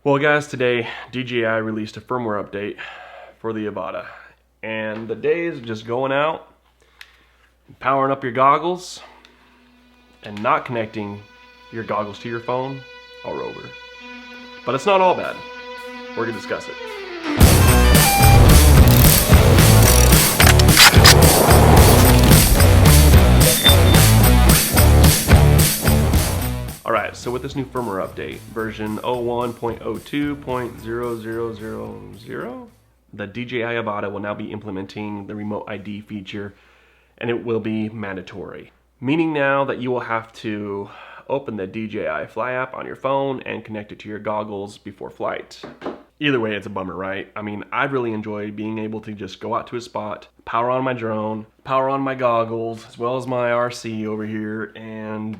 Well guys, today DJI released a firmware update for the Avata, and the days of just going out, powering up your goggles, and not connecting your goggles to your phone are over. But it's not all bad. We're gonna discuss it. Alright, so with this new firmware update, version 01.02.0000, the DJI Avata will now be implementing the remote ID feature, and it will be mandatory. Meaning now that you will have to open the DJI Fly app on your phone and connect it to your goggles before flight. Either way, it's a bummer, right? I mean, I really enjoy being able to just go out to a spot, power on my drone, power on my goggles, as well as my RC over here, and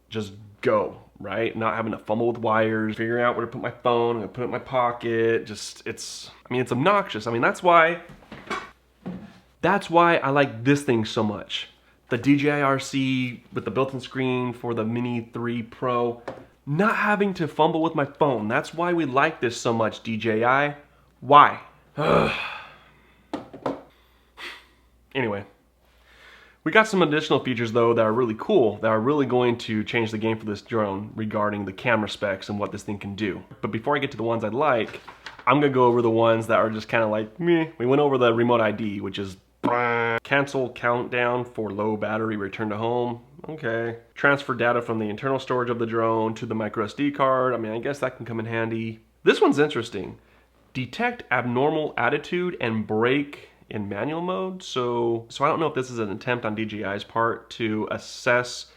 just go, right? Not having to fumble with wires, figuring out where to put my phone, and put it in my pocket. It's obnoxious. I mean, that's why I like this thing so much. The DJI RC with the built-in screen for the Mini 3 Pro, not having to fumble with my phone. That's why we like this so much, DJI. Why? Anyway. We got some additional features though that are really cool, that are really going to change the game for this drone regarding the camera specs and what this thing can do. But before I get to the ones I like, I'm gonna go over the ones that are just kind of like meh. We went over the remote ID, which is cancel countdown for low battery return to home. Okay. Transfer data from the internal storage of the drone to the micro SD card. I mean, I guess that can come in handy. This one's interesting. Detect abnormal attitude and brake in manual mode. So I don't know if this is an attempt on DJI's part to assess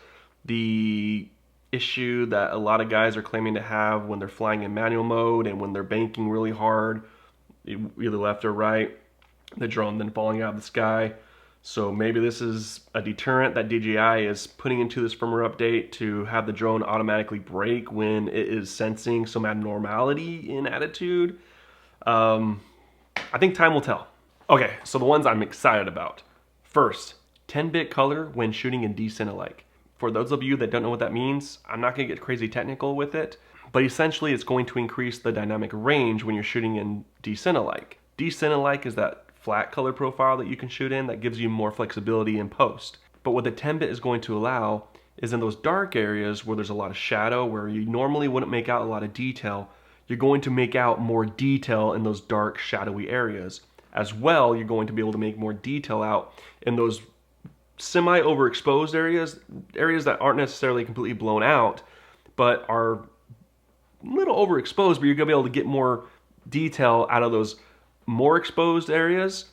the issue that a lot of guys are claiming to have when they're flying in manual mode and when they're banking really hard, either left or right, the drone then falling out of the sky. So maybe this is a deterrent that DJI is putting into this firmware update to have the drone automatically brake when it is sensing some abnormality in attitude. I think time will tell. Okay, so the ones I'm excited about. First, 10-bit color when shooting in decin-alike. For those of you that don't know what that means, I'm not gonna get crazy technical with it, but essentially it's going to increase the dynamic range when you're shooting in decin-alike. Decin-alike is that flat color profile that you can shoot in that gives you more flexibility in post. But what the 10-bit is going to allow is in those dark areas where there's a lot of shadow, where you normally wouldn't make out a lot of detail, you're going to make out more detail in those dark, shadowy areas. As well, you're going to be able to make more detail out in those semi-overexposed areas that aren't necessarily completely blown out, but are a little overexposed, but you're gonna be able to get more detail out of those more exposed areas,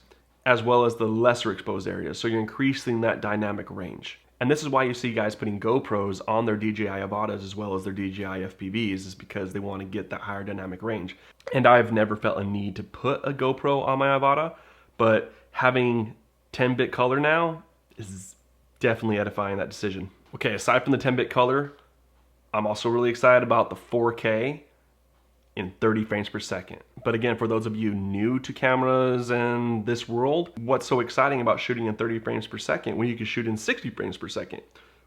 as well as the lesser exposed areas. So you're increasing that dynamic range. And this is why you see guys putting GoPros on their DJI Avatas as well as their DJI FPVs, is because they want to get that higher dynamic range. And I've never felt a need to put a GoPro on my Avata, but having 10-bit color now is definitely edifying that decision. Okay, aside from the 10-bit color, I'm also really excited about the 4K in 30 frames per second. But again, for those of you new to cameras and this world, what's so exciting about shooting in 30 frames per second when you can shoot in 60 frames per second?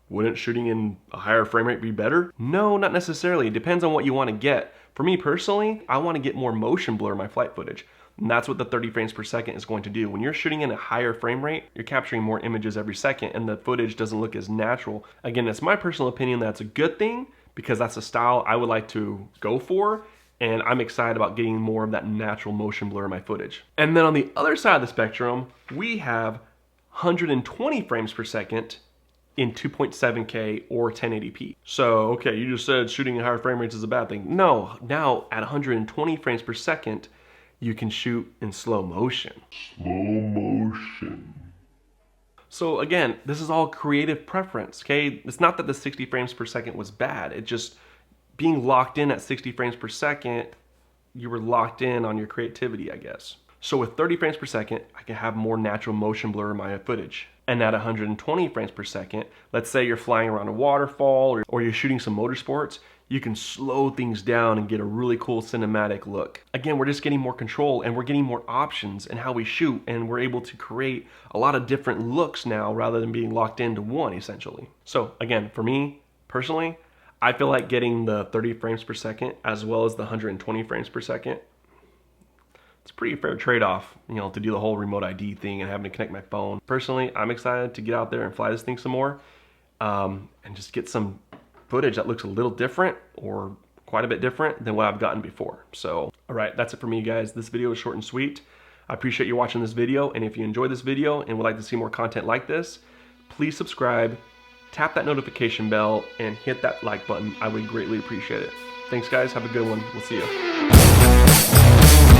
Wouldn't shooting in a higher frame rate be better? No, not necessarily. It depends on what you want to get. For me personally, I want to get more motion blur in my flight footage. And that's what the 30 frames per second is going to do. When you're shooting in a higher frame rate, you're capturing more images every second and the footage doesn't look as natural. Again, it's my personal opinion that's a good thing because that's a style I would like to go for. And I'm excited about getting more of that natural motion blur in my footage. And then on the other side of the spectrum, we have 120 frames per second in 2.7K or 1080p. So, okay, you just said shooting at higher frame rates is a bad thing. No, now at 120 frames per second, you can shoot in slow motion. Slow motion. So again, this is all creative preference, okay? It's not that the 60 frames per second was bad. It just, being locked in at 60 frames per second, you were locked in on your creativity, I guess. So with 30 frames per second, I can have more natural motion blur in my footage. And at 120 frames per second, let's say you're flying around a waterfall or you're shooting some motorsports, you can slow things down and get a really cool cinematic look. Again, we're just getting more control and we're getting more options in how we shoot, and we're able to create a lot of different looks now rather than being locked into one, essentially. So again, for me, personally, I feel like getting the 30 frames per second as well as the 120 frames per second, it's a pretty fair trade-off, you know, to do the whole remote ID thing and having to connect my phone. Personally, I'm excited to get out there and fly this thing some more and just get some footage that looks a little different or quite a bit different than what I've gotten before. So, all right, that's it for me, guys. This video is short and sweet. I appreciate you watching this video, and if you enjoyed this video and would like to see more content like this, please subscribe, tap that notification bell, and hit that like button. I would greatly appreciate it. Thanks, guys. Have a good one. We'll see you.